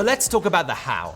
So let's talk about the how.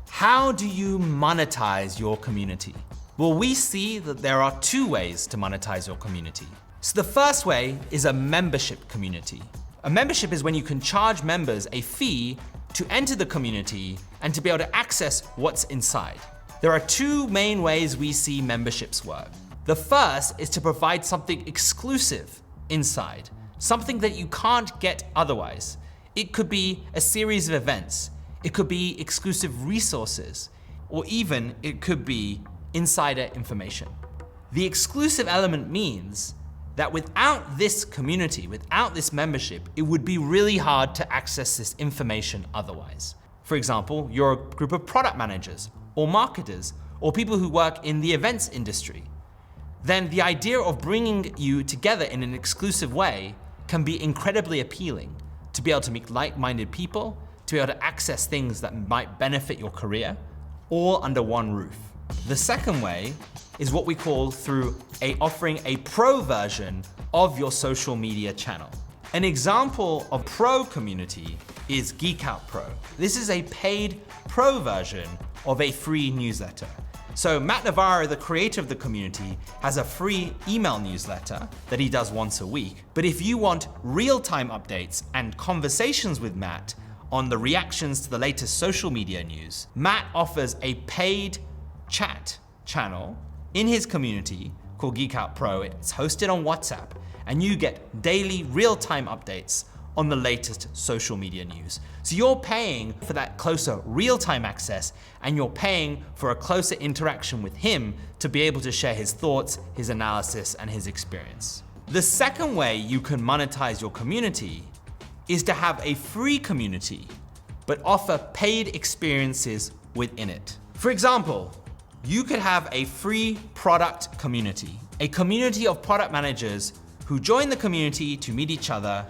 How do you monetize your community? Well, we see that there are two ways to monetize your community. So the first way is a membership community. A membership is when you can charge members a fee to enter the community and to be able to access what's inside. There are two main ways we see memberships work. The first is to provide something exclusive inside, something that you can't get otherwise. It could be a series of events, it could be exclusive resources, or even it could be insider information. The exclusive element means that without this community, without this membership, it would be really hard to access this information otherwise. For example, you're a group of product managers or marketers or people who work in the events industry. Then the idea of bringing you together in an exclusive way can be incredibly appealing. To be able to meet like-minded people, to be able to access things that might benefit your career, all under one roof. The second way is what we call through offering a pro version of your social media channel. An example of pro community is Geek Out Pro. This is a paid pro version of a free newsletter. So Matt Navarro, the creator of the community, has a free email newsletter that he does once a week. But if you want real-time updates and conversations with Matt on the reactions to the latest social media news, Matt offers a paid chat channel in his community called Geek Out Pro. It's hosted on WhatsApp, and you get daily real-time updates on the latest social media news. So you're paying for that closer real-time access, and you're paying for a closer interaction with him to be able to share his thoughts, his analysis, and his experience. The second way you can monetize your community is to have a free community, but offer paid experiences within it. For example, you could have a free product community, a community of product managers who join the community to meet each other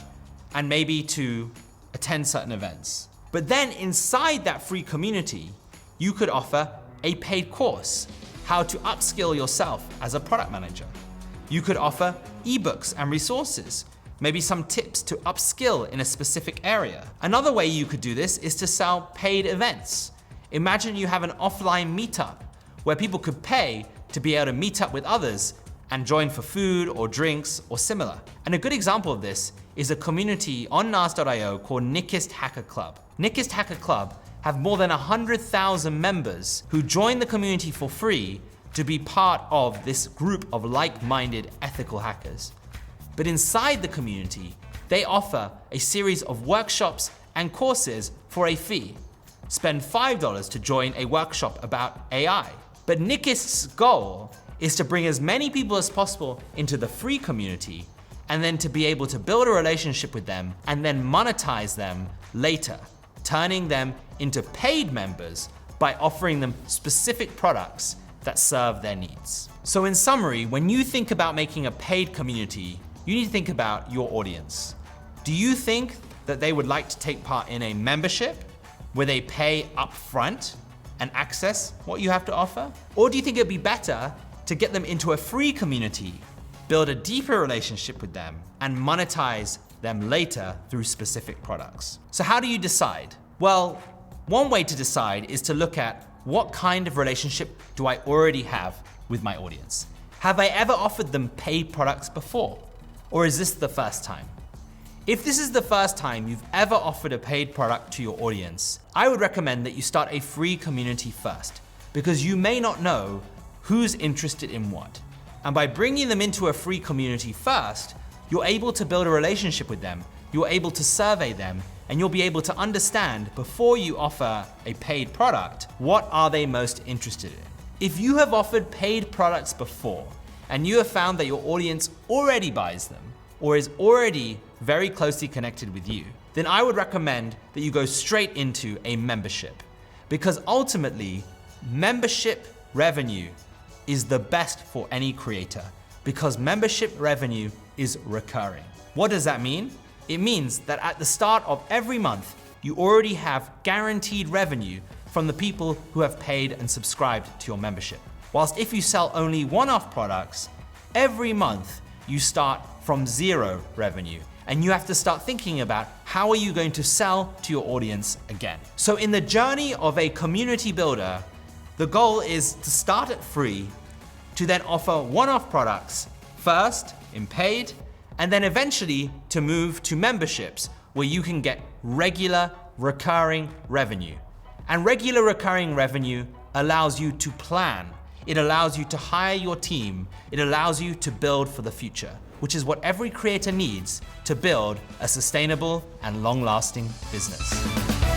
and maybe to attend certain events. But then inside that free community, you could offer a paid course, how to upskill yourself as a product manager. You could offer ebooks and resources, maybe some tips to upskill in a specific area. Another way you could do this is to sell paid events. Imagine you have an offline meetup where people could pay to be able to meet up with others and join for food or drinks or similar. And a good example of this is a community on nas.io called Nickist Hacker Club. Nickist Hacker Club have more than 100,000 members who join the community for free to be part of this group of like-minded ethical hackers. But inside the community, they offer a series of workshops and courses for a fee. Spend $5 to join a workshop about AI. But Nickist's goal is to bring as many people as possible into the free community and then to be able to build a relationship with them and then monetize them later, turning them into paid members by offering them specific products that serve their needs. So in summary, when you think about making a paid community, you need to think about your audience. Do you think that they would like to take part in a membership where they pay upfront and access what you have to offer? Or do you think it'd be better to get them into a free community, build a deeper relationship with them, and monetize them later through specific products? So how do you decide? Well, one way to decide is to look at what kind of relationship do I already have with my audience? Have I ever offered them paid products before? Or is this the first time? If this is the first time you've ever offered a paid product to your audience, I would recommend that you start a free community first, because you may not know who's interested in what. And by bringing them into a free community first, you're able to build a relationship with them, you're able to survey them, and you'll be able to understand before you offer a paid product, what are they most interested in. If you have offered paid products before, and you have found that your audience already buys them, or is already very closely connected with you, then I would recommend that you go straight into a membership. Because ultimately, membership revenue is the best for any creator, because membership revenue is recurring. What does that mean? It means that at the start of every month, you already have guaranteed revenue from the people who have paid and subscribed to your membership. Whilst if you sell only one-off products, every month you start from zero revenue. And you have to start thinking about how are you going to sell to your audience again. So in the journey of a community builder, the goal is to start at free, to then offer one-off products, first in paid, and then eventually to move to memberships where you can get regular recurring revenue. And regular recurring revenue allows you to plan. It allows you to hire your team. It allows you to build for the future, which is what every creator needs to build a sustainable and long-lasting business.